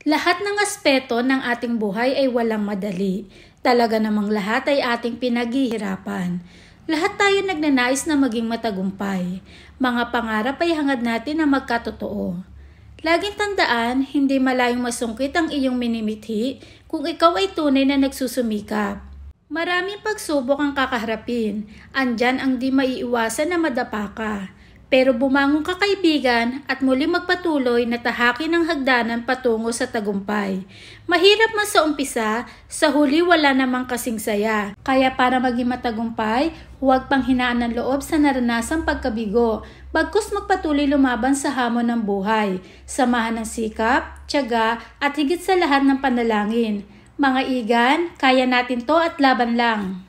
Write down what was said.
Lahat ng aspeto ng ating buhay ay walang madali. Talaga namang lahat ay ating pinaghihirapan. Lahat tayo nagnanais na maging matagumpay. Mga pangarap ay hangad natin na magkatotoo. Laging tandaan, hindi malayong masungkit ang iyong minimithi kung ikaw ay tunay na nagsusumikap. Maraming pagsubok ang kakaharapin. Andyan ang di maiiwasan na madapa ka. Pero bumangon ka kaibigan at muli magpatuloy na tahakin ang hagdanan patungo sa tagumpay. Mahirap man sa umpisa, sa huli wala namang kasing saya. Kaya para maging matagumpay, huwag panghinaan ng loob sa naranasang pagkabigo. Bagkus magpatuloy lumaban sa hamon ng buhay. Samahan ng sikap, tiyaga at higit sa lahat ng panalangin. Mga igan, kaya natin to at laban lang.